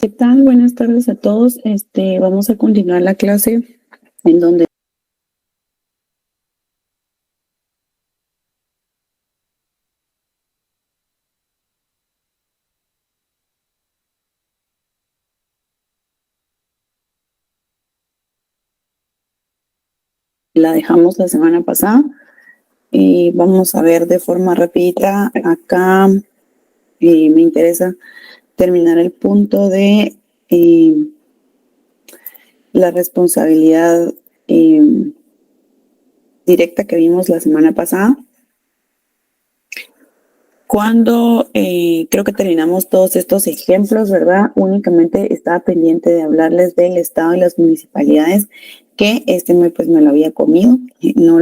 ¿Qué tal? Buenas tardes a todos. Vamos a continuar la clase en donde la dejamos la semana pasada. Y vamos a ver de forma rapidita acá. Me interesa terminar el punto de la responsabilidad directa que vimos la semana pasada. Cuando creo que terminamos todos estos ejemplos, ¿verdad? Únicamente estaba pendiente de hablarles del Estado y las municipalidades, que pues me lo había comido, no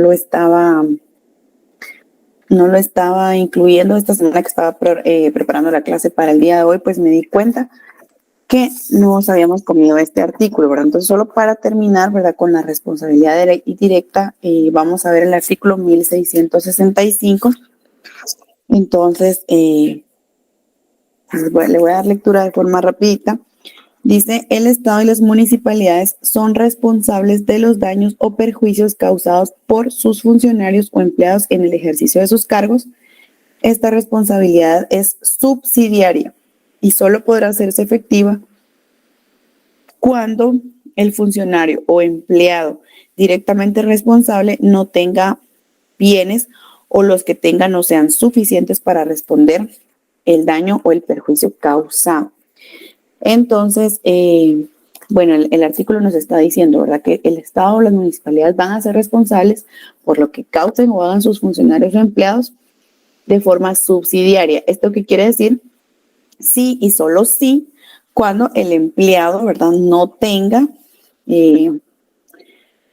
lo estaba incluyendo esta semana que estaba preparando la clase para el día de hoy, pues me di cuenta que nos habíamos comido este artículo, ¿verdad? Entonces, solo para terminar, ¿verdad? Con la responsabilidad directa, vamos a ver el artículo 1665. Entonces, le voy a dar lectura de forma rapidita. Dice, el Estado y las municipalidades son responsables de los daños o perjuicios causados por sus funcionarios o empleados en el ejercicio de sus cargos. Esta responsabilidad es subsidiaria y solo podrá hacerse efectiva cuando el funcionario o empleado directamente responsable no tenga bienes o los que tenga no sean suficientes para responder el daño o el perjuicio causado. Entonces, bueno, el artículo nos está diciendo, ¿verdad?, que el Estado o las municipalidades van a ser responsables por lo que causen o hagan sus funcionarios o empleados de forma subsidiaria. ¿Esto qué quiere decir? Sí y solo sí, cuando el empleado, ¿verdad?, no tenga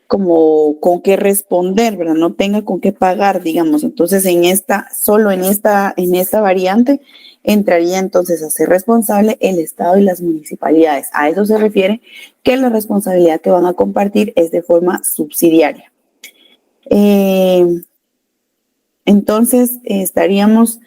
como con qué responder, ¿verdad?, no tenga con qué pagar, digamos. Entonces, solo en esta variante entraría entonces a ser responsable el Estado y las municipalidades. A eso se refiere que la responsabilidad que van a compartir es de forma subsidiaria. Entonces, estaríamos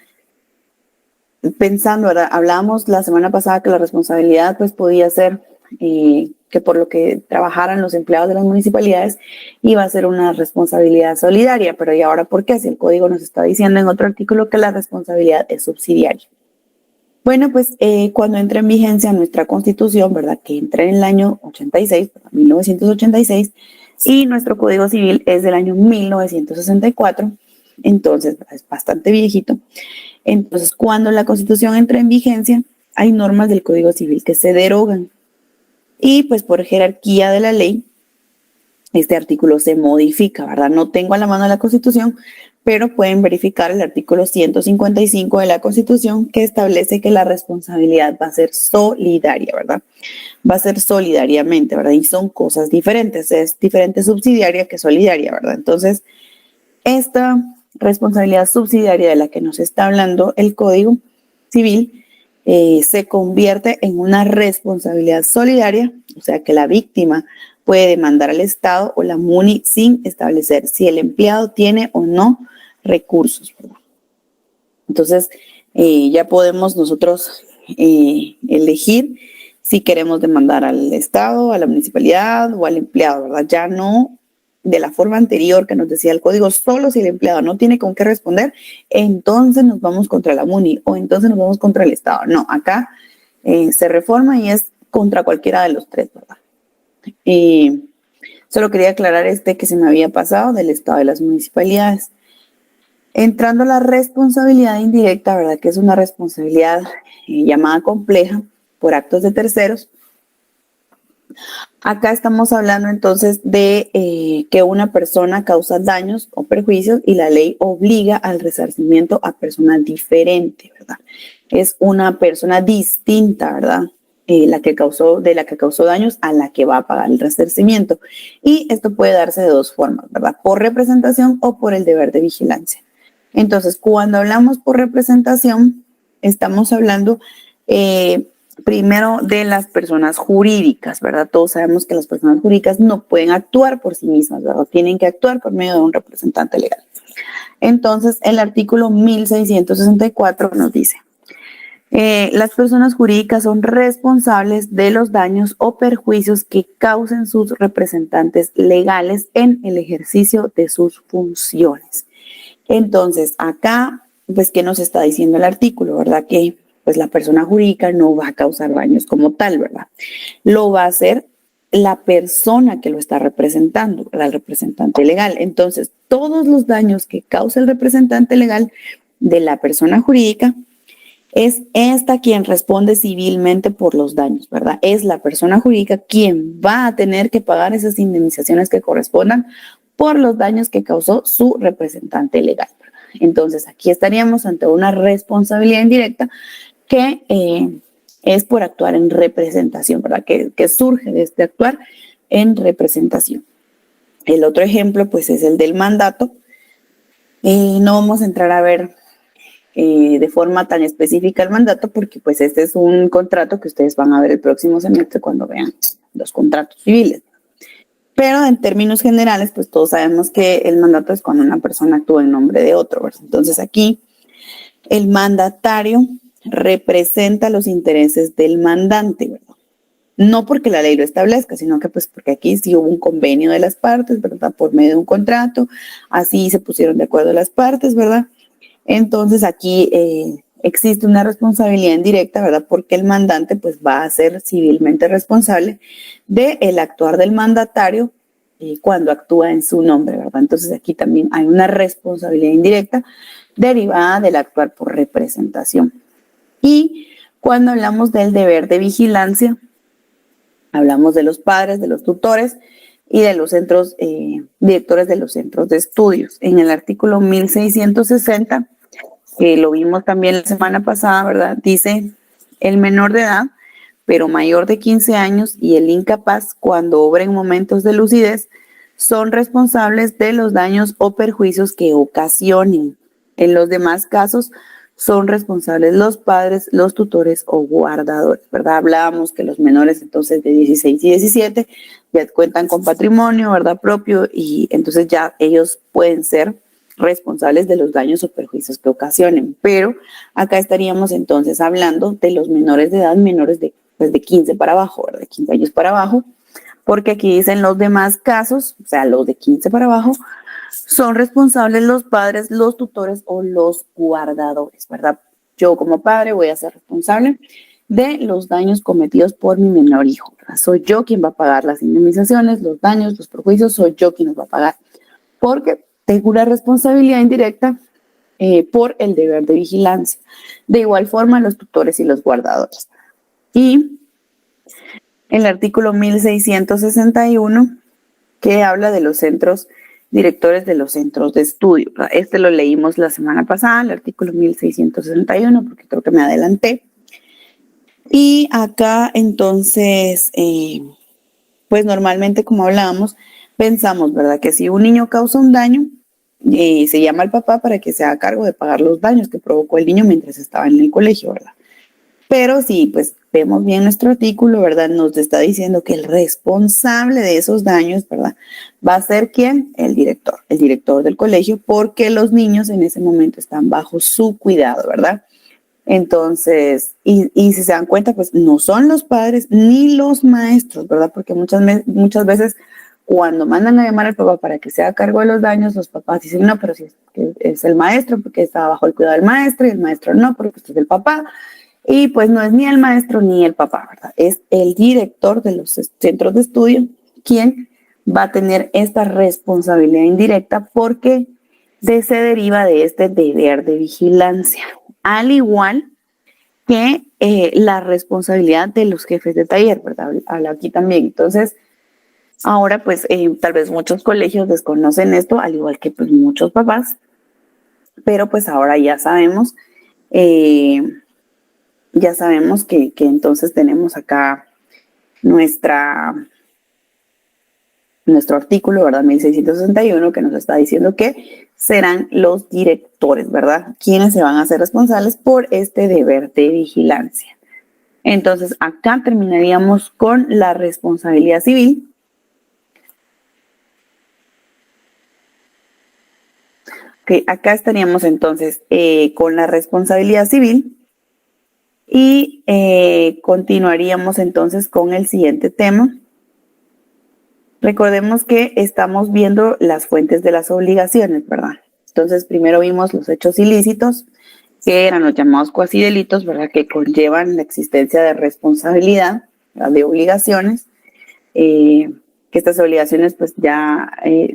pensando, ¿verdad? Hablábamos la semana pasada que la responsabilidad pues podía ser que por lo que trabajaran los empleados de las municipalidades iba a ser una responsabilidad solidaria, pero ¿y ahora por qué? Si el código nos está diciendo en otro artículo que la responsabilidad es subsidiaria. Bueno, pues cuando entra en vigencia nuestra Constitución, ¿verdad?, que entra en el año 86, 1986, y nuestro Código Civil es del año 1964, entonces es bastante viejito. Entonces, cuando la Constitución entra en vigencia, hay normas del Código Civil que se derogan. Y pues por jerarquía de la ley, este artículo se modifica, ¿verdad? No tengo a la mano la Constitución, pero pueden verificar el artículo 155 de la Constitución, que establece que la responsabilidad va a ser solidaria, ¿verdad? Va a ser solidariamente, ¿verdad? Y son cosas diferentes, es diferente subsidiaria que solidaria, ¿verdad? Entonces, esta responsabilidad subsidiaria de la que nos está hablando el Código Civil se convierte en una responsabilidad solidaria, o sea que la víctima puede demandar al Estado o la MUNI sin establecer si el empleado tiene o no recursos, ¿verdad? Entonces, ya podemos nosotros elegir si queremos demandar al Estado, a la municipalidad o al empleado, ¿verdad? Ya no de la forma anterior que nos decía el código, solo si el empleado no tiene con qué responder, entonces nos vamos contra la MUNI o entonces nos vamos contra el Estado. No, acá se reforma y es contra cualquiera de los tres, ¿verdad? Solo quería aclarar que se me había pasado del Estado y las municipalidades. Entrando a la responsabilidad indirecta, ¿verdad?, que es una responsabilidad llamada compleja por actos de terceros. Acá estamos hablando entonces de que una persona causa daños o perjuicios y la ley obliga al resarcimiento a persona diferente, ¿verdad? Es una persona distinta, ¿verdad? De la que causó daños a la que va a pagar el resarcimiento. Y esto puede darse de dos formas, ¿verdad? Por representación o por el deber de vigilancia. Entonces, cuando hablamos por representación, estamos hablando primero de las personas jurídicas, ¿verdad? Todos sabemos que las personas jurídicas no pueden actuar por sí mismas, ¿verdad? Tienen que actuar por medio de un representante legal. Entonces, el artículo 1664 nos dice, Las personas jurídicas son responsables de los daños o perjuicios que causen sus representantes legales en el ejercicio de sus funciones. Entonces, acá, pues, ¿qué nos está diciendo el artículo, verdad? Que, pues, la persona jurídica no va a causar daños como tal, ¿verdad? Lo va a hacer la persona que lo está representando, ¿verdad? El representante legal. Entonces, todos los daños que causa el representante legal de la persona jurídica es esta quien responde civilmente por los daños, ¿verdad? Es la persona jurídica quien va a tener que pagar esas indemnizaciones que correspondan por los daños que causó su representante legal, ¿verdad? Entonces, aquí estaríamos ante una responsabilidad indirecta que es por actuar en representación, ¿verdad? Que surge de este actuar en representación. El otro ejemplo, pues, es el del mandato. No vamos a entrar a ver de forma tan específica el mandato, porque pues este es un contrato que ustedes van a ver el próximo semestre cuando vean los contratos civiles. Pero en términos generales, pues todos sabemos que el mandato es cuando una persona actúa en nombre de otro, ¿verdad? Entonces aquí el mandatario representa los intereses del mandante, ¿verdad? No porque la ley lo establezca, sino que pues porque aquí sí hubo un convenio de las partes, ¿verdad? Por medio de un contrato, así se pusieron de acuerdo las partes, ¿verdad? Entonces aquí existe una responsabilidad indirecta, ¿verdad? Porque el mandante pues va a ser civilmente responsable del actuar del mandatario cuando actúa en su nombre, ¿verdad? Entonces aquí también hay una responsabilidad indirecta derivada del actuar por representación. Y cuando hablamos del deber de vigilancia, hablamos de los padres, de los tutores y de los centros, directores de los centros de estudios. En el artículo 1660, que lo vimos también la semana pasada, ¿verdad? Dice, el menor de edad, pero mayor de 15 años y el incapaz, cuando obra en momentos de lucidez, son responsables de los daños o perjuicios que ocasionen. En los demás casos, son responsables los padres, los tutores o guardadores, ¿verdad? Hablábamos que los menores entonces de 16 y 17 ya cuentan con patrimonio, ¿verdad? Propio, y entonces ya ellos pueden ser responsables de los daños o perjuicios que ocasionen. Pero acá estaríamos entonces hablando de los menores de edad, menores de, pues, de 15 para abajo, ¿verdad? De 15 años para abajo, porque aquí dicen los demás casos, o sea, los de 15 para abajo, son responsables los padres, los tutores o los guardadores, ¿verdad? Yo como padre voy a ser responsable de los daños cometidos por mi menor hijo, ¿verdad? Soy yo quien va a pagar las indemnizaciones, los daños, los perjuicios, soy yo quien los va a pagar, porque tengo una responsabilidad indirecta por el deber de vigilancia. De igual forma, los tutores y los guardadores. Y el artículo 1661, que habla de los centros directores de los centros de estudio. Este lo leímos la semana pasada, el artículo 1661, porque creo que me adelanté. Y acá entonces, pues normalmente como hablábamos, pensamos, ¿verdad? Que si un niño causa un daño, se llama al papá para que se haga cargo de pagar los daños que provocó el niño mientras estaba en el colegio, ¿verdad? Pero si pues vemos bien nuestro artículo, ¿verdad? Nos está diciendo que el responsable de esos daños, ¿verdad? Va a ser ¿quién? El director del colegio, porque los niños en ese momento están bajo su cuidado, ¿verdad? Entonces, y si se dan cuenta, pues no son los padres ni los maestros, ¿verdad? Porque muchas veces cuando mandan a llamar al papá para que se haga cargo de los daños, los papás dicen, no, pero si es el maestro, porque está bajo el cuidado del maestro, y el maestro no, porque usted es el papá. Y pues no es ni el maestro ni el papá, ¿verdad? Es el director de los centros de estudio quien va a tener esta responsabilidad indirecta porque se deriva de este deber de vigilancia, al igual que la responsabilidad de los jefes de taller, ¿verdad? Habla aquí también. Entonces, ahora pues tal vez muchos colegios desconocen esto, al igual que pues muchos papás, pero pues ahora ya sabemos que entonces tenemos acá nuestro artículo, ¿verdad? 1661, que nos está diciendo que serán los directores, ¿verdad? Quienes se van a hacer responsables por este deber de vigilancia. Entonces, acá terminaríamos con la responsabilidad civil. Okay, acá estaríamos entonces con la responsabilidad civil. Y continuaríamos entonces con el siguiente tema. Recordemos que estamos viendo las fuentes de las obligaciones, ¿verdad? Entonces, primero vimos los hechos ilícitos, que eran los llamados cuasidelitos, ¿verdad? Que conllevan la existencia de responsabilidad, ¿verdad? De obligaciones, que estas obligaciones pues ya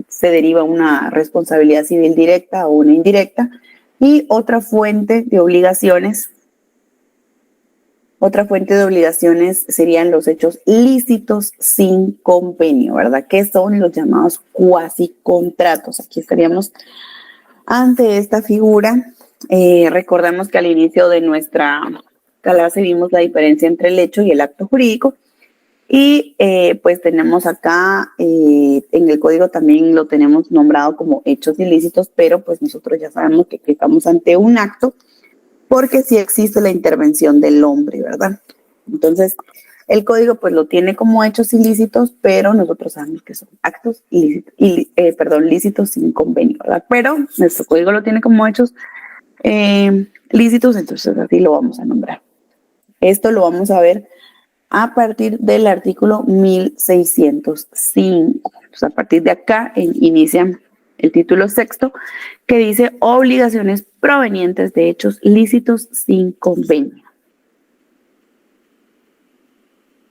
se deriva una responsabilidad civil directa o una indirecta. Y otra fuente de obligaciones serían los hechos lícitos sin convenio, ¿verdad? Que son los llamados cuasicontratos. Aquí estaríamos ante esta figura. Recordemos que al inicio de nuestra clase vimos la diferencia entre el hecho y el acto jurídico. Y pues tenemos acá, en el código también lo tenemos nombrado como hechos ilícitos, pero pues nosotros ya sabemos que estamos ante un acto, porque sí existe la intervención del hombre, ¿verdad? Entonces, el código pues lo tiene como hechos ilícitos, pero nosotros sabemos que son actos lícitos sin convenio, ¿verdad? Pero nuestro código lo tiene como hechos lícitos, entonces así lo vamos a nombrar. Esto lo vamos a ver a partir del artículo 1605. Entonces, a partir de acá inicia el título sexto, que dice obligaciones provenientes de hechos lícitos sin convenio.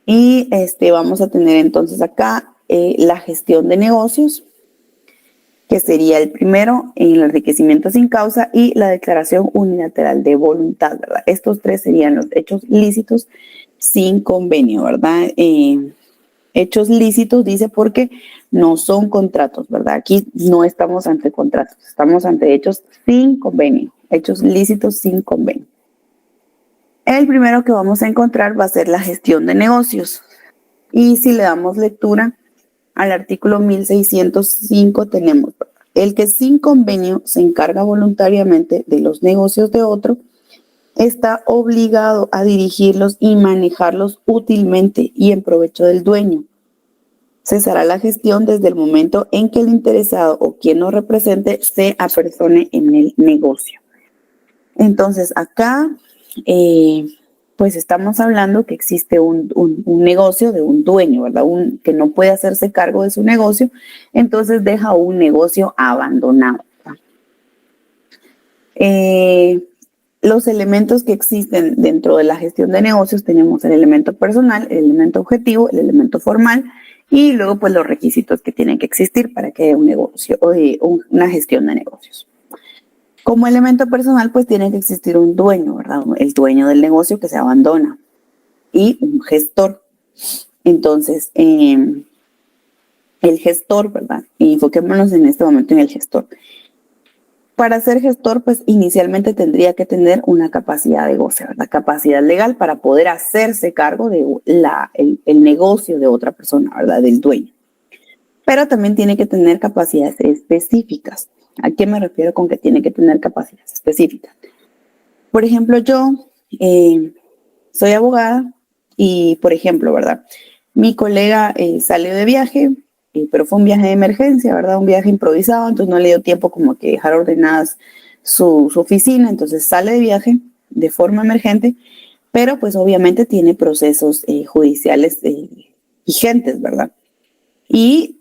Y vamos a tener entonces acá la gestión de negocios, que sería el primero, el enriquecimiento sin causa y la declaración unilateral de voluntad, ¿verdad? Estos tres serían los hechos lícitos sin convenio, ¿verdad? Hechos lícitos, dice, porque no son contratos, ¿verdad? Aquí no estamos ante contratos, estamos ante hechos sin convenio, hechos lícitos sin convenio. El primero que vamos a encontrar va a ser la gestión de negocios. Y si le damos lectura al artículo 1605, tenemos el que sin convenio se encarga voluntariamente de los negocios de otro, está obligado a dirigirlos y manejarlos útilmente y en provecho del dueño. Cesará la gestión desde el momento en que el interesado o quien lo represente se apersone en el negocio. Entonces, acá, pues estamos hablando que existe un negocio de un dueño, ¿verdad? Que no puede hacerse cargo de su negocio, entonces deja un negocio abandonado. Los elementos que existen dentro de la gestión de negocios, tenemos el elemento personal, el elemento objetivo, el elemento formal y luego pues los requisitos que tienen que existir para que haya un negocio o una gestión de negocios. Como elemento personal pues tiene que existir un dueño, ¿verdad? El dueño del negocio que se abandona y un gestor. Entonces, el gestor, ¿verdad? Y enfoquémonos en este momento en el gestor. Para ser gestor, pues inicialmente tendría que tener una capacidad de goce, ¿verdad? Capacidad legal para poder hacerse cargo de el negocio de otra persona, ¿verdad? Del dueño. Pero también tiene que tener capacidades específicas. ¿A qué me refiero con que tiene que tener capacidades específicas? Por ejemplo, yo soy abogada y, por ejemplo, ¿verdad? Mi colega salió de viaje, pero fue un viaje de emergencia, ¿verdad? Un viaje improvisado, entonces no le dio tiempo como que dejar ordenadas su oficina, entonces sale de viaje de forma emergente, pero pues obviamente tiene procesos judiciales vigentes, ¿verdad? Y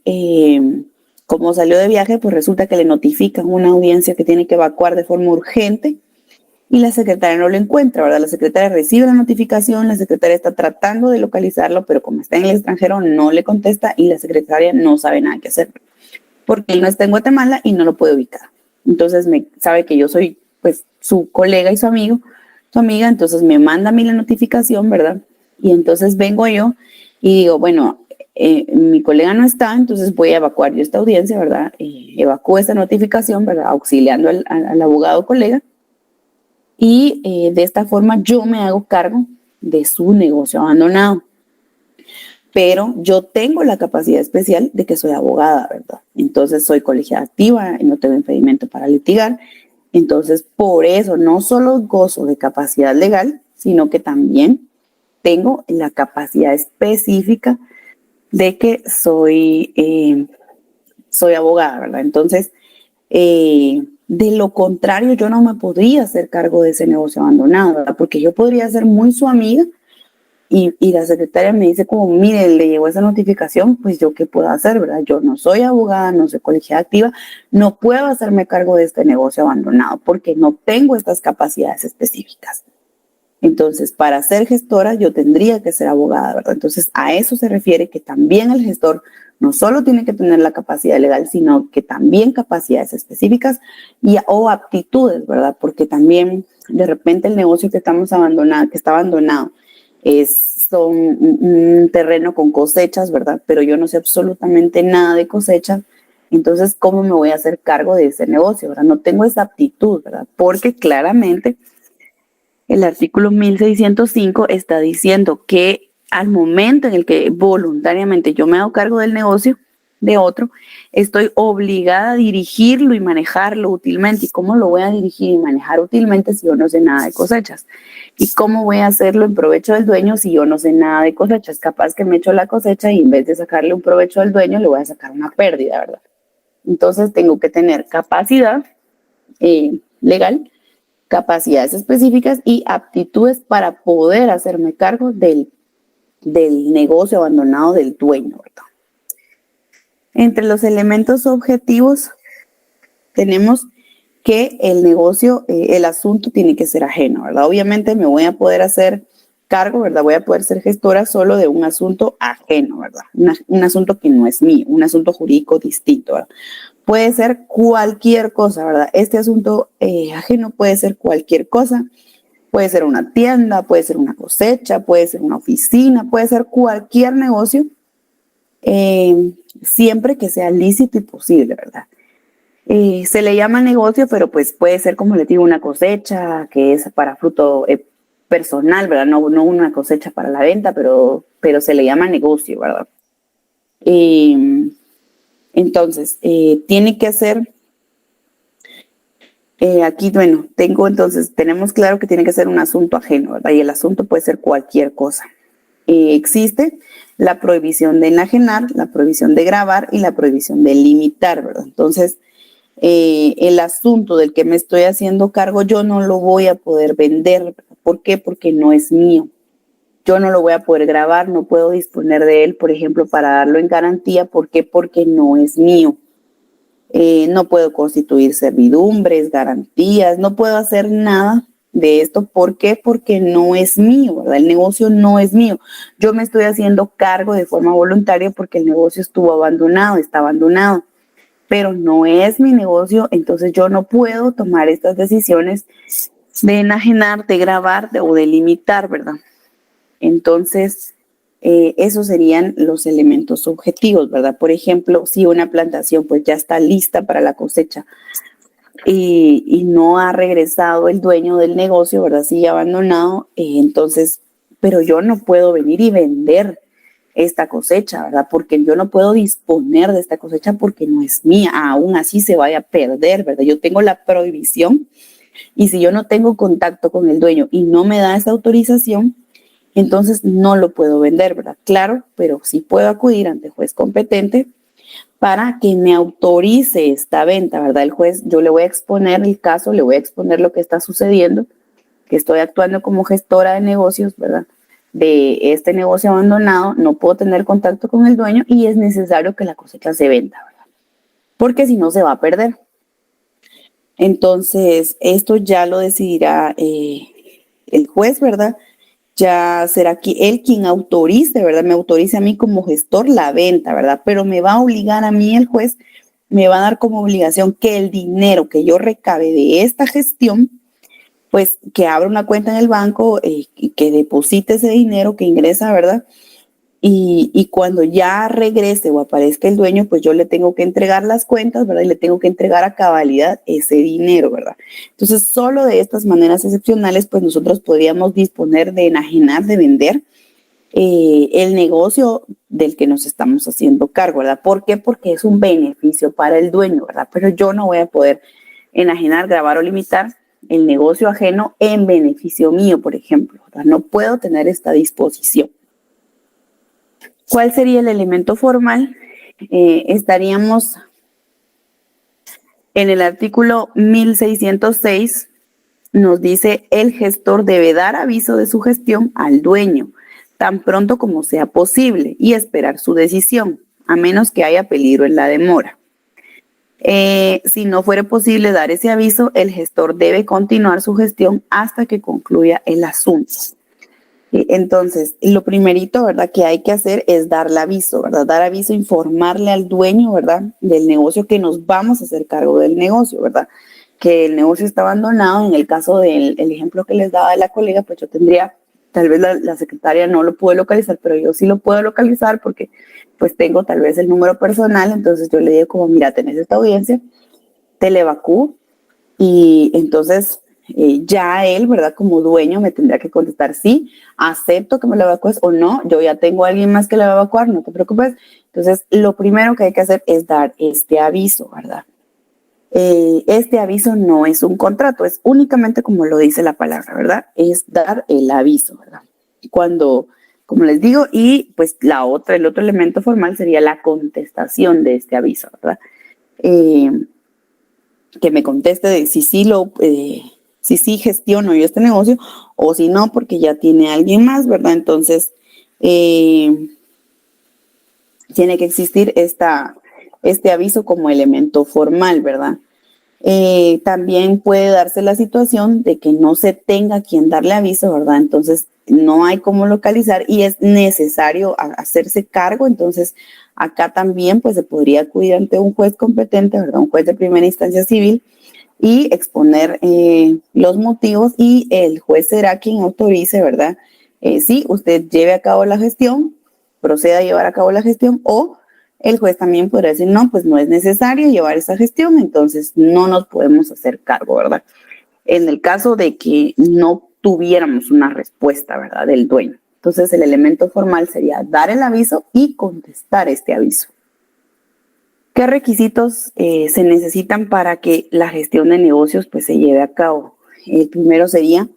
como salió de viaje, pues resulta que le notifican una audiencia que tiene que evacuar de forma urgente y la secretaria no lo encuentra, ¿verdad? La secretaria recibe la notificación, la secretaria está tratando de localizarlo, pero como está en el extranjero no le contesta y la secretaria no sabe nada que hacer, porque él no está en Guatemala y no lo puede ubicar. Entonces sabe que yo soy pues su colega y su amigo, su amiga, entonces me manda a mí la notificación, ¿verdad? Y entonces vengo yo y digo, bueno, mi colega no está, entonces voy a evacuar yo esta audiencia, ¿verdad? Evacúo esta notificación, ¿verdad? Auxiliando al abogado colega. Y de esta forma yo me hago cargo de su negocio abandonado. Pero yo tengo la capacidad especial de que soy abogada, ¿verdad? Entonces soy colegiada activa, no tengo impedimento para litigar. Entonces, por eso no solo gozo de capacidad legal, sino que también tengo la capacidad específica de que soy abogada, ¿verdad? Entonces, De lo contrario, yo no me podría hacer cargo de ese negocio abandonado, ¿verdad? Porque yo podría ser muy su amiga y la secretaria me dice como, mire, le llegó esa notificación, pues yo qué puedo hacer, ¿verdad? Yo no soy abogada, no soy colegiada activa, no puedo hacerme cargo de este negocio abandonado porque no tengo estas capacidades específicas. Entonces, para ser gestora, yo tendría que ser abogada, ¿verdad? Entonces, a eso se refiere que también el gestor no solo tiene que tener la capacidad legal, sino que también capacidades específicas o aptitudes, ¿verdad? Porque también, de repente, el negocio que estamos abandonado, que está abandonado, son un terreno con cosechas, ¿verdad? Pero yo no sé absolutamente nada de cosechas. Entonces, ¿cómo me voy a hacer cargo de ese negocio, ¿verdad? No tengo esa aptitud, ¿verdad? Porque claramente el artículo 1605 está diciendo que al momento en el que voluntariamente yo me hago cargo del negocio de otro, estoy obligada a dirigirlo y manejarlo útilmente. ¿Y cómo lo voy a dirigir y manejar útilmente si yo no sé nada de cosechas? ¿Y cómo voy a hacerlo en provecho del dueño si yo no sé nada de cosechas? Capaz que me echo la cosecha y en vez de sacarle un provecho al dueño, le voy a sacar una pérdida, ¿verdad? Entonces tengo que tener capacidad legal, capacidades específicas y aptitudes para poder hacerme cargo del negocio abandonado del dueño, ¿verdad? Entre los elementos objetivos tenemos que el negocio, el asunto tiene que ser ajeno, ¿verdad? Obviamente me voy a poder hacer cargo, ¿verdad? Voy a poder ser gestora solo de un asunto ajeno, ¿verdad? Un asunto que no es mío, un asunto jurídico distinto, ¿verdad? Puede ser cualquier cosa, ¿verdad? Este asunto ajeno puede ser cualquier cosa. Puede ser una tienda, puede ser una cosecha, puede ser una oficina, puede ser cualquier negocio, siempre que sea lícito y posible, ¿verdad? Se le llama negocio, pero pues puede ser, como les digo, una cosecha que es para fruto personal, ¿verdad? No una cosecha para la venta, pero se le llama negocio, ¿verdad? Entonces, tiene que ser, aquí, bueno, tenemos claro que tiene que ser un asunto ajeno, ¿verdad? Y el asunto puede ser cualquier cosa. Existe la prohibición de enajenar, la prohibición de gravar y la prohibición de limitar, ¿verdad? Entonces, el asunto del que me estoy haciendo cargo, yo no lo voy a poder vender, ¿verdad? ¿Por qué? Porque no es mío. Yo no lo voy a poder grabar, no puedo disponer de él, por ejemplo, para darlo en garantía. ¿Por qué? Porque no es mío. No puedo constituir servidumbres, garantías, no puedo hacer nada de esto. ¿Por qué? Porque no es mío, ¿verdad? El negocio no es mío. Yo me estoy haciendo cargo de forma voluntaria porque el negocio estuvo abandonado, está abandonado, pero no es mi negocio, entonces yo no puedo tomar estas decisiones de enajenar, de grabar o de limitar, ¿verdad? Entonces, esos serían los elementos objetivos, ¿verdad? Por ejemplo, si una plantación pues ya está lista para la cosecha y no ha regresado el dueño del negocio, ¿verdad? Sigue abandonado, entonces, pero yo no puedo venir y vender esta cosecha, ¿verdad? Porque yo no puedo disponer de esta cosecha porque no es mía, aún así se vaya a perder, ¿verdad? Yo tengo la prohibición y si yo no tengo contacto con el dueño y no me da esa autorización, entonces no lo puedo vender, ¿verdad? Claro, pero sí puedo acudir ante el juez competente para que me autorice esta venta, ¿verdad? El juez, yo le voy a exponer el caso, le voy a exponer lo que está sucediendo, que estoy actuando como gestora de negocios, ¿verdad? De este negocio abandonado, no puedo tener contacto con el dueño y es necesario que la cosecha se venda, ¿verdad? Porque si no se va a perder. Entonces, esto ya lo decidirá el juez, ¿verdad? Ya será él quien autorice, ¿verdad? Me autorice a mí como gestor la venta, ¿verdad? Pero me va a obligar a mí el juez, me va a dar como obligación que el dinero que yo recabe de esta gestión, pues que abra una cuenta en el banco y que deposite ese dinero que ingresa, ¿verdad? Y cuando ya regrese o aparezca el dueño, pues yo le tengo que entregar las cuentas, ¿verdad? Y le tengo que entregar a cabalidad ese dinero, ¿verdad? Entonces, solo de estas maneras excepcionales, pues nosotros podríamos disponer de enajenar, de vender el negocio del que nos estamos haciendo cargo, ¿verdad? ¿Por qué? Porque es un beneficio para el dueño, ¿verdad? Pero yo no voy a poder enajenar, grabar o limitar el negocio ajeno en beneficio mío, por ejemplo, ¿verdad? No puedo tener esta disposición. ¿Cuál sería el elemento formal? Estaríamos En el artículo 1606 nos dice: el gestor debe dar aviso de su gestión al dueño tan pronto como sea posible y esperar su decisión, a menos que haya peligro en la demora. Si no fuere posible dar ese aviso, el gestor debe continuar su gestión hasta que concluya el asunto. Entonces, lo primerito, ¿verdad?, que hay que hacer es dar el aviso, ¿verdad? Dar aviso, informarle al dueño, ¿verdad?, del negocio, que nos vamos a hacer cargo del negocio, ¿verdad? Que el negocio está abandonado. En el caso del ejemplo que les daba de la colega, pues yo tendría, tal vez la secretaria no lo puede localizar, pero yo sí lo puedo localizar porque pues tengo tal vez el número personal. Entonces yo le digo como: mira, tenés esta audiencia, te le evacúo, y entonces ya él, ¿verdad?, como dueño me tendría que contestar: sí, acepto que me lo evacúes, o no, yo ya tengo a alguien más que lo va a evacuar, no te preocupes. Entonces lo primero que hay que hacer es dar este aviso, ¿verdad? Este aviso no es un contrato, es únicamente como lo dice la palabra, ¿verdad? Es dar el aviso, ¿verdad? Cuando, como les digo, y pues el otro elemento formal sería la contestación de este aviso, ¿verdad? Que me conteste de si sí gestiono yo este negocio, o si no, porque ya tiene alguien más, ¿verdad? Entonces, tiene que existir este aviso como elemento formal, ¿verdad? También puede darse la situación de que no se tenga quien darle aviso, ¿verdad? Entonces no hay cómo localizar y es necesario hacerse cargo. Entonces acá también pues se podría acudir ante un juez competente, ¿verdad? Un juez de primera instancia civil, y exponer los motivos, y el juez será quien autorice, ¿verdad? Si usted lleve a cabo la gestión, proceda a llevar a cabo la gestión, o el juez también podrá decir: no, pues no es necesario llevar esa gestión, entonces no nos podemos hacer cargo, ¿verdad? En el caso de que no tuviéramos una respuesta, ¿verdad?, del dueño. Entonces el elemento formal sería dar el aviso y contestar este aviso. ¿Qué requisitos se necesitan para que la gestión de negocios pues se lleve a cabo? El primero sería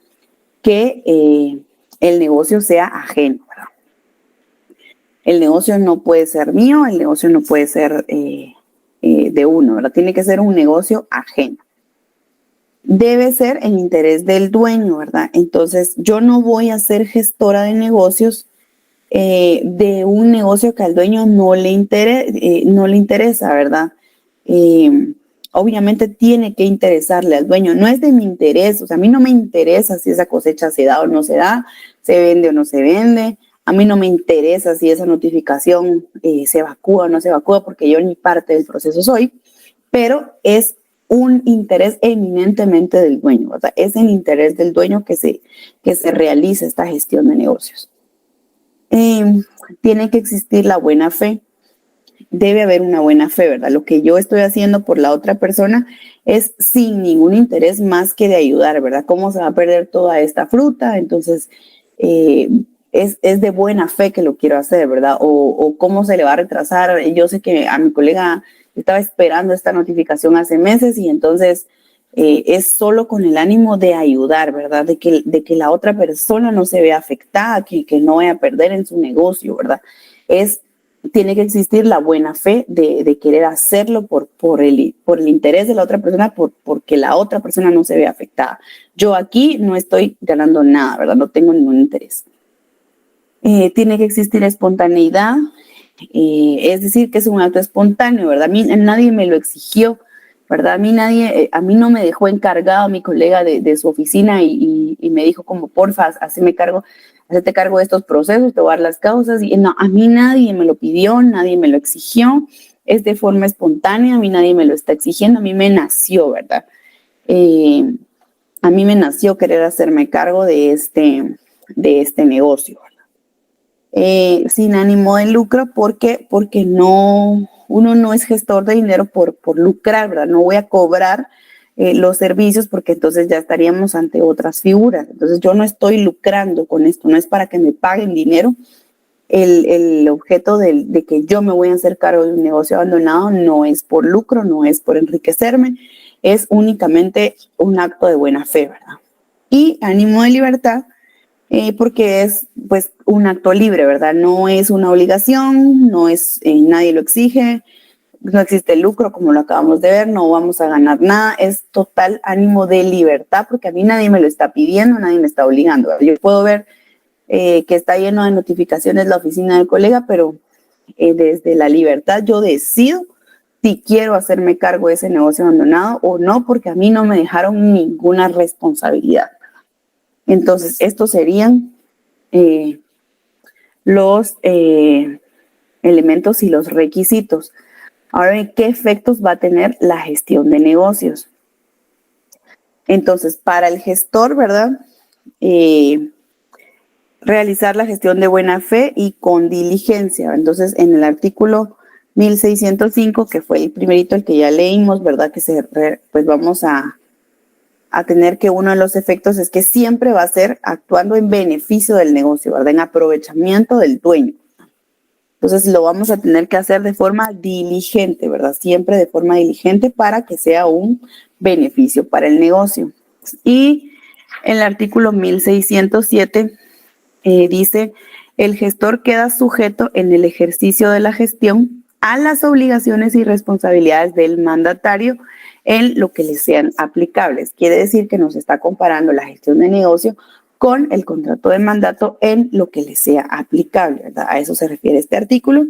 que el negocio sea ajeno, ¿verdad? El negocio no puede ser mío, el negocio no puede ser de uno, ¿verdad? Tiene que ser un negocio ajeno. Debe ser en interés del dueño, ¿verdad? Entonces, yo no voy a ser gestora de negocios de un negocio que al dueño no le interesa, ¿verdad? Obviamente tiene que interesarle al dueño. No es de mi interés, o sea, a mí no me interesa si esa cosecha se da o no se da, se vende o no se vende. A mí no me interesa si esa notificación se evacúa o no se evacúa, porque yo ni parte del proceso soy, pero es un interés eminentemente del dueño, ¿verdad? Es el interés del dueño que se realice esta gestión de negocios. Tiene que existir la buena fe. Debe haber una buena fe, ¿verdad? Lo que yo estoy haciendo por la otra persona es sin ningún interés más que de ayudar, ¿verdad? ¿Cómo se va a perder toda esta fruta? Entonces, es de buena fe que lo quiero hacer, ¿verdad? O cómo se le va a retrasar. Yo sé que a mi colega estaba esperando esta notificación hace meses, y entonces es solo con el ánimo de ayudar, ¿verdad? De que la otra persona no se vea afectada, que no vaya a perder en su negocio, ¿verdad? Tiene que existir la buena fe de querer hacerlo por el interés de la otra persona, porque la otra persona no se vea afectada. Yo aquí no estoy ganando nada, ¿verdad? No tengo ningún interés. Tiene que existir espontaneidad, es decir, que es un acto espontáneo, ¿verdad? A mí nadie me lo exigió, ¿verdad? A mí no me dejó encargado mi colega de su oficina y me dijo como: porfa, hacete cargo de estos procesos, te voy a dar las causas. Y no, a mí nadie me lo pidió, nadie me lo exigió, es de forma espontánea, a mí nadie me lo está exigiendo, a mí me nació, ¿verdad? A mí me nació querer hacerme cargo de este negocio, ¿verdad? Sin ánimo de lucro, porque uno no es gestor de dinero por lucrar, ¿verdad? No voy a cobrar los servicios, porque entonces ya estaríamos ante otras figuras. Entonces yo no estoy lucrando con esto, no es para que me paguen dinero. El objeto de que yo me voy a hacer cargo de un negocio abandonado no es por lucro, no es por enriquecerme, es únicamente un acto de buena fe, ¿verdad? Y ánimo de libertad, porque es pues un acto libre, ¿verdad? No es una obligación, no es, nadie lo exige, no existe lucro, como lo acabamos de ver, no vamos a ganar nada, es total ánimo de libertad, porque a mí nadie me lo está pidiendo, nadie me está obligando. Yo puedo ver que está lleno de notificaciones la oficina del colega, pero desde la libertad yo decido si quiero hacerme cargo de ese negocio abandonado o no, porque a mí no me dejaron ninguna responsabilidad. Entonces, estos serían los elementos y los requisitos. Ahora, ¿qué efectos va a tener la gestión de negocios? Entonces, para el gestor, ¿verdad? Realizar la gestión de buena fe y con diligencia. Entonces, en el artículo 1605, que fue el primerito, el que ya leímos, ¿verdad? Que pues vamos a tener que uno de los efectos es que siempre va a ser actuando en beneficio del negocio, ¿verdad? En aprovechamiento del dueño. Entonces, lo vamos a tener que hacer de forma diligente, ¿verdad? Siempre de forma diligente para que sea un beneficio para el negocio. Y en el artículo 1607 dice, el gestor queda sujeto en el ejercicio de la gestión a las obligaciones y responsabilidades del mandatario en lo que le sean aplicables. Quiere decir que nos está comparando la gestión de negocio con el contrato de mandato en lo que le sea aplicable, ¿verdad? A eso se refiere este artículo.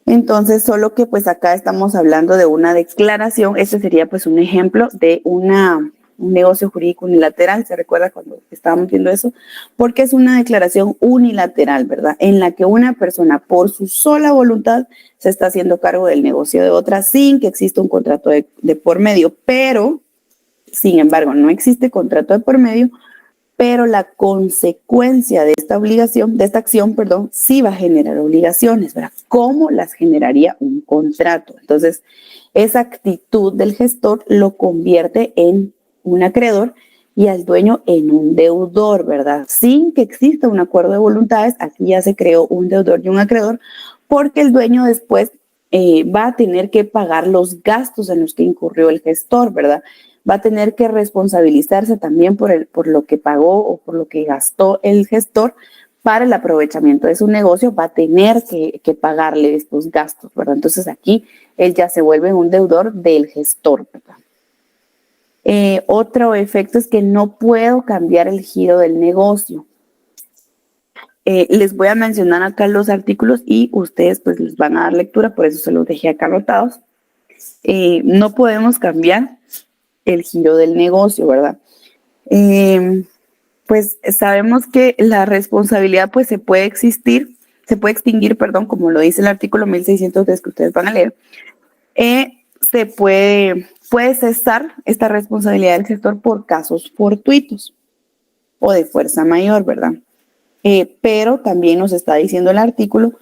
Entonces, solo que pues acá estamos hablando de una declaración. Este sería pues un ejemplo de un negocio jurídico unilateral. ¿Se recuerda cuando estábamos viendo eso? Porque es una declaración unilateral, ¿verdad? En la que una persona por su sola voluntad se está haciendo cargo del negocio de otra sin que exista un contrato de por medio. Pero, sin embargo, no existe contrato de por medio, pero la consecuencia de esta obligación, de esta acción, perdón, sí va a generar obligaciones, ¿verdad? ¿Cómo las generaría un contrato? Entonces, esa actitud del gestor lo convierte en un acreedor y al dueño en un deudor, ¿verdad? Sin que exista un acuerdo de voluntades, aquí ya se creó un deudor y un acreedor, porque el dueño después va a tener que pagar los gastos en los que incurrió el gestor, ¿verdad? Va a tener que responsabilizarse también por lo que pagó o por lo que gastó el gestor para el aprovechamiento de su negocio, va a tener que pagarle estos gastos, ¿verdad? Entonces aquí él ya se vuelve un deudor del gestor, ¿verdad? Otro efecto es que no puedo cambiar el giro del negocio. Les voy a mencionar acá los artículos y ustedes pues les van a dar lectura, por eso se los dejé acá anotados. No podemos cambiar el giro del negocio, ¿verdad? Pues sabemos que la responsabilidad pues se puede extinguir, perdón, como lo dice el artículo 1603 que ustedes van a leer. Se puede cesar esta responsabilidad del gestor por casos fortuitos o de fuerza mayor, ¿verdad? Pero también nos está diciendo el artículo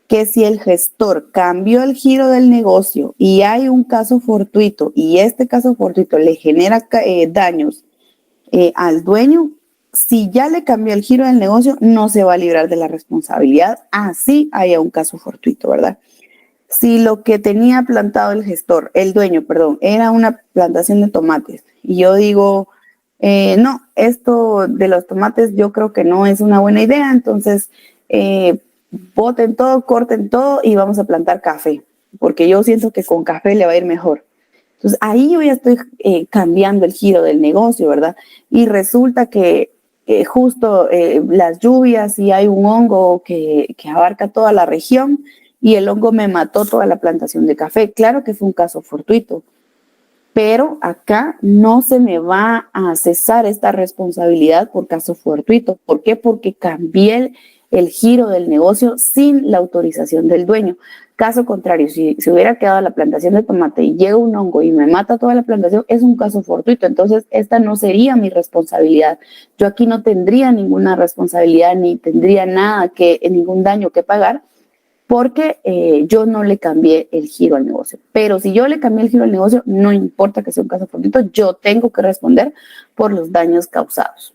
que si el gestor cambió el giro del negocio y hay un caso fortuito y este caso fortuito le genera daños al dueño, si ya le cambió el giro del negocio, no se va a librar de la responsabilidad, así haya un caso fortuito, ¿verdad? Si lo que tenía plantado el dueño, era una plantación de tomates y yo digo, no, esto de los tomates yo creo que no es una buena idea, entonces boten todo, corten todo y vamos a plantar café, porque yo siento que con café le va a ir mejor. Entonces ahí yo ya estoy cambiando el giro del negocio, ¿verdad? Y resulta que justo las lluvias y hay un hongo que abarca toda la región y el hongo me mató toda la plantación de café. Claro que fue un caso fortuito, pero acá no se me va a cesar esta responsabilidad por caso fortuito. ¿Por qué? Porque cambié el giro del negocio sin la autorización del dueño. Caso contrario, si hubiera quedado la plantación de tomate y llega un hongo y me mata toda la plantación, es un caso fortuito. Entonces, esta no sería mi responsabilidad. Yo aquí no tendría ninguna responsabilidad ni tendría ningún daño que pagar, porque yo no le cambié el giro al negocio. Pero si yo le cambié el giro al negocio, no importa que sea un caso fortuito, yo tengo que responder por los daños causados.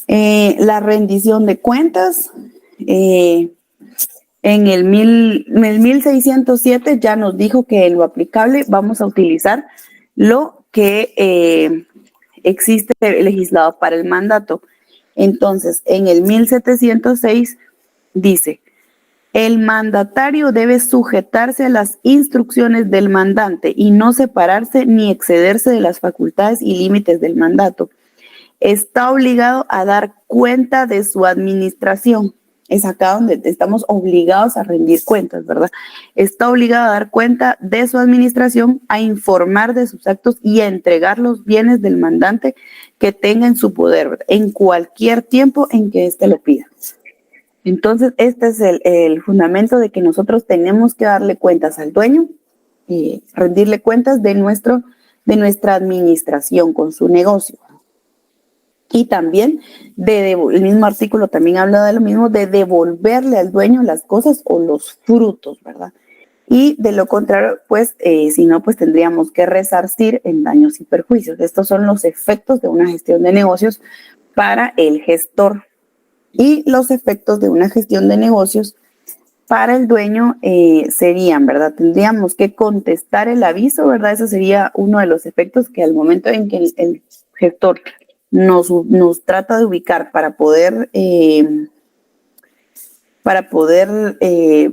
La rendición de cuentas, en el 1607 ya nos dijo que en lo aplicable vamos a utilizar lo que existe legislado para el mandato. Entonces, en el 1706 dice, El mandatario debe sujetarse a las instrucciones del mandante y no separarse ni excederse de las facultades y límites del mandato. Está obligado a dar cuenta de su administración. Es acá donde estamos obligados a rendir cuentas, ¿verdad? Está obligado a dar cuenta de su administración, a informar de sus actos y a entregar los bienes del mandante que tenga en su poder, ¿verdad? En cualquier tiempo en que éste lo pida. Entonces, este es el fundamento de que nosotros tenemos que darle cuentas al dueño y rendirle cuentas de nuestra administración con su negocio. Y también, el mismo artículo también habla de lo mismo, de devolverle al dueño las cosas o los frutos, ¿verdad? Y de lo contrario, pues, si no, pues tendríamos que resarcir en daños y perjuicios. Estos son los efectos de una gestión de negocios para el gestor. Y los efectos de una gestión de negocios para el dueño serían, ¿verdad? Tendríamos que contestar el aviso, ¿verdad? Eso sería uno de los efectos que al momento en que el gestor nos trata de ubicar para poder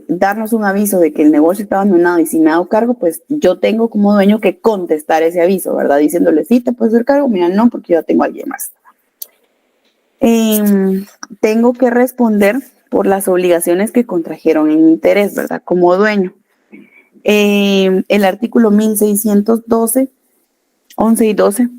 darnos un aviso de que el negocio está abandonado y sin me hago cargo, pues yo tengo como dueño que contestar ese aviso, ¿verdad? Diciéndole, sí, te puedes hacer cargo, mira, no, porque yo tengo a alguien más. Tengo que responder por las obligaciones que contrajeron en interés, ¿verdad? Como dueño. El artículo 1612, 11 y 12,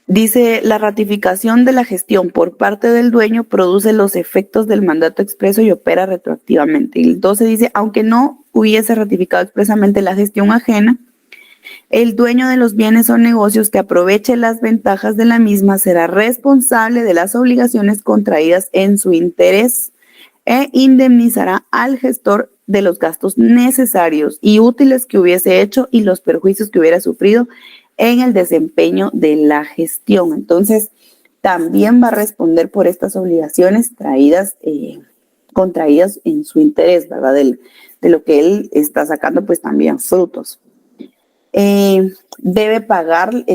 dice, la ratificación de la gestión por parte del dueño produce los efectos del mandato expreso y opera retroactivamente. Y el 12 dice, aunque no hubiese ratificado expresamente la gestión ajena, el dueño de los bienes o negocios que aproveche las ventajas de la misma será responsable de las obligaciones contraídas en su interés e indemnizará al gestor de los gastos necesarios y útiles que hubiese hecho y los perjuicios que hubiera sufrido en el desempeño de la gestión. Entonces, también va a responder por estas obligaciones contraídas en su interés, ¿verdad? De lo que él está sacando, pues también frutos. Debe pagar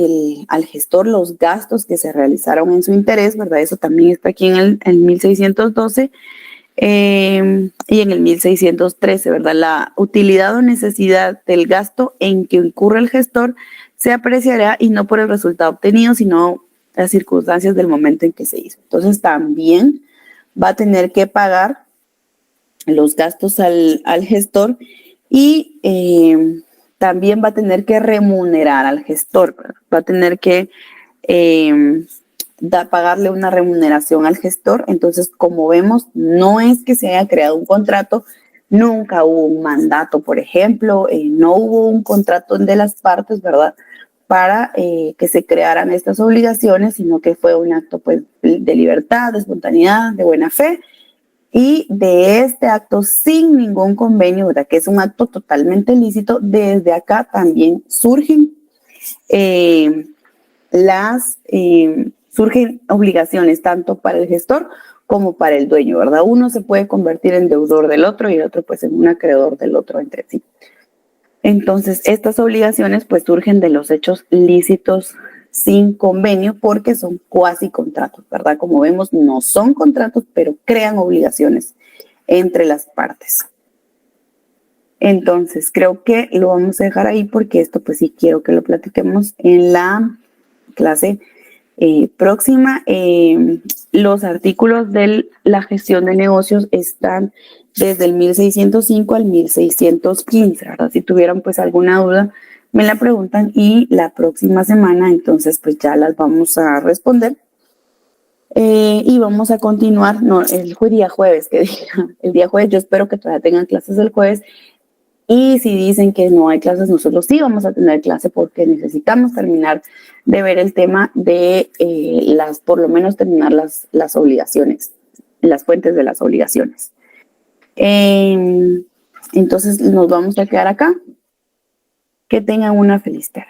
al gestor los gastos que se realizaron en su interés, ¿verdad? Eso también está aquí en el 1612 y en el 1613, ¿verdad? La utilidad o necesidad del gasto en que incurre el gestor se apreciará y no por el resultado obtenido, sino las circunstancias del momento en que se hizo. Entonces también va a tener que pagar los gastos al gestor y también va a tener que remunerar al gestor, ¿verdad? Va a tener que pagarle una remuneración al gestor. Entonces, como vemos, no es que se haya creado un contrato, nunca hubo un mandato, por ejemplo, no hubo un contrato de las partes, ¿verdad?, para que se crearan estas obligaciones, sino que fue un acto, pues, de libertad, de espontaneidad, de buena fe. Y de este acto sin ningún convenio, ¿verdad?, que es un acto totalmente lícito, desde acá también surgen surgen obligaciones tanto para el gestor como para el dueño, ¿verdad? Uno se puede convertir en deudor del otro y el otro pues en un acreedor del otro entre sí. Entonces, estas obligaciones pues surgen de los hechos lícitos sin convenio porque son cuasi contratos, ¿verdad? Como vemos, no son contratos, pero crean obligaciones entre las partes. Entonces, creo que lo vamos a dejar ahí porque esto pues sí quiero que lo platiquemos en la clase próxima. Los artículos de la gestión de negocios están desde el 1605 al 1615, ¿verdad? Si tuvieran pues alguna duda, me la preguntan y la próxima semana entonces pues ya las vamos a responder. Y vamos a continuar, no, el día jueves, el día jueves, yo espero que todavía tengan clases el jueves. Y si dicen que no hay clases, nosotros sí vamos a tener clase porque necesitamos terminar de ver el tema de por lo menos terminar las obligaciones, las fuentes de las obligaciones. Entonces nos vamos a quedar acá. Que tengan una feliz tarde.